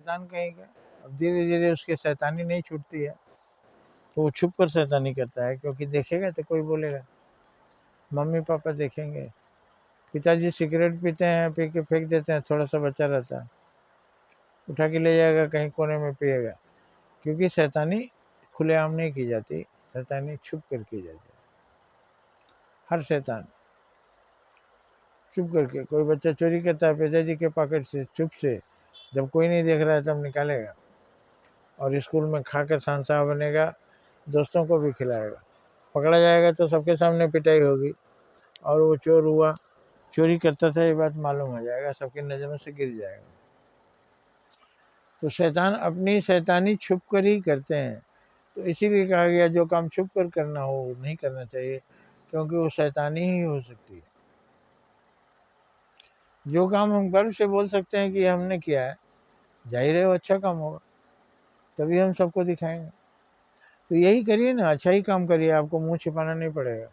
शैतान कहीं का। अब धीरे धीरे उसकी शैतानी नहीं छूटती है तो वो छुप कर शैतानी करता है, क्योंकि देखेगा तो कोई बोलेगा, मम्मी पापा देखेंगे। पिताजी सिगरेट पीते हैं, पी के फेंक देते हैं, थोड़ा सा बचा रहता है, उठा के ले जाएगा कहीं कोने में पिएगा। क्योंकि शैतानी खुलेआम नहीं की जाती, शैतानी छुप कर की जाती है। हर शैतान चुप करके। कोई बच्चा चोरी करता है पिताजी के पॉकेट से, चुप से, जब कोई नहीं देख रहा है तब निकालेगा, और स्कूल में खाकर शहंशाह बनेगा, दोस्तों को भी खिलाएगा। पकड़ा जाएगा तो सबके सामने पिटाई होगी, और वो चोर हुआ, चोरी करता था, ये बात मालूम हो जाएगा, सबकी नज़रों से गिर जाएगा। तो शैतान अपनी शैतानी छुप कर ही करते हैं। तो इसीलिए कहा गया जो काम छुप कर करना हो वो नहीं करना चाहिए, क्योंकि वो शैतानी ही हो सकती है। जो काम हम गर्व से बोल सकते हैं कि हमने किया है, जाहिर है वो अच्छा काम होगा, तभी हम सबको दिखाएंगे। तो यही करिए ना, अच्छा ही काम करिए, आपको मुंह छिपाना नहीं पड़ेगा।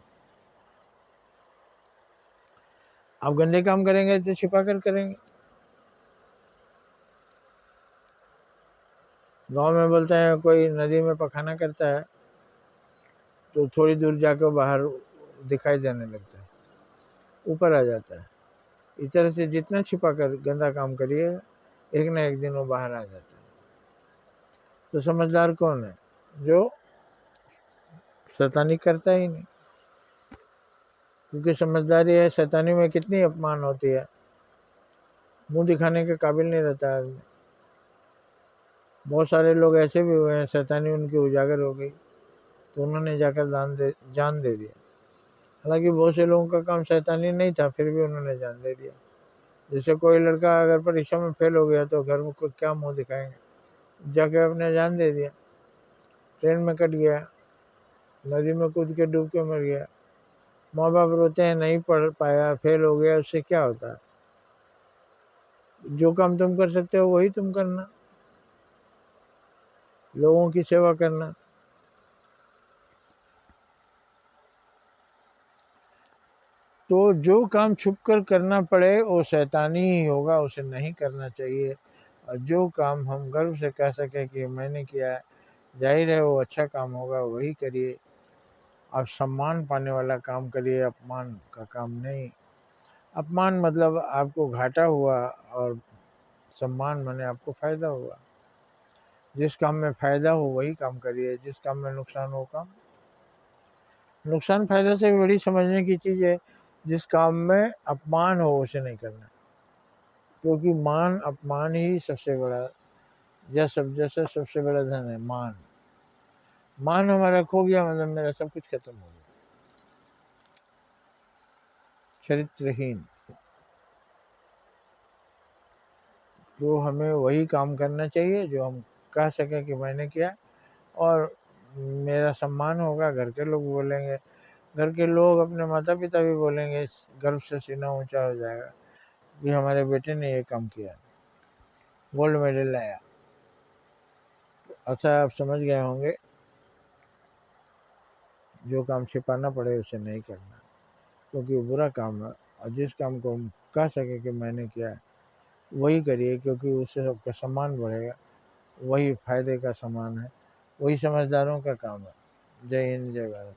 आप गंदे काम करेंगे तो छिपा कर करेंगे। गांव में बोलते हैं कोई नदी में पखाना करता है तो थोड़ी दूर जाकर बाहर दिखाई देने लगता है, ऊपर आ जाता है। इस तरह से जितना छिपा कर गंदा काम करिए, एक ना एक दिन वो बाहर आ जाता है। तो समझदार कौन है? जो शैतानी करता ही नहीं, क्योंकि समझदारी है। शैतानी में कितनी अपमान होती है, मुंह दिखाने के काबिल नहीं रहता आदमी। बहुत सारे लोग ऐसे भी हुए हैं, शैतानी उनकी उजागर हो गई तो उन्होंने जाकर जान दे दिया। हालांकि बहुत से लोगों का काम शैतानी नहीं था, फिर भी उन्होंने जान दे दिया। जैसे कोई लड़का अगर परीक्षा में फेल हो गया तो घर में को क्या मुंह दिखाएंगे, जाके अपने जान दे दिया। ट्रेन में कट गया, नदी में कूद के डूब के मर गया, माँ बाप रोते हैं नहीं पढ़ पाया, फेल हो गया, उससे क्या होता है? जो काम तुम कर सकते हो वही तुम करना, लोगों की सेवा करना। तो जो काम छुप कर करना पड़े वो शैतानी ही होगा, उसे नहीं करना चाहिए। और जो काम हम गर्व से कह सके कि मैंने किया है, जाहिर है वो अच्छा काम होगा, वही करिए। आप सम्मान पाने वाला काम करिए, अपमान का काम नहीं। अपमान मतलब आपको घाटा हुआ, और सम्मान माने आपको फायदा हुआ। जिस काम में फायदा हो वही काम करिए, जिस काम में नुकसान हो काम। नुकसान फायदा से बड़ी समझने की चीज़ है। जिस काम में अपमान हो उसे नहीं करना, क्योंकि मान अपमान ही सबसे बड़ा, जैसा सबसे बड़ा धन है मान। मान हमारा खो गया मतलब मेरा सब कुछ खत्म हो गया, चरित्रहीन। तो हमें वही काम करना चाहिए जो हम कह सकें कि मैंने किया, और मेरा सम्मान होगा, घर के लोग बोलेंगे, घर के लोग अपने माता पिता भी बोलेंगे, गर्व से सीना ऊंचा हो जाएगा कि हमारे बेटे ने ये काम किया, गोल्ड मेडल लाया। अच्छा, आप समझ गए होंगे, जो काम छिपाना पड़े उसे नहीं करना, क्योंकि वो बुरा काम है। और जिस काम को हम कह सके कि मैंने किया है वही करिए, क्योंकि उससे सबका सम्मान बढ़ेगा, वही फायदे का सामान है, वही समझदारों का काम है। जय हिंद, जय भारत।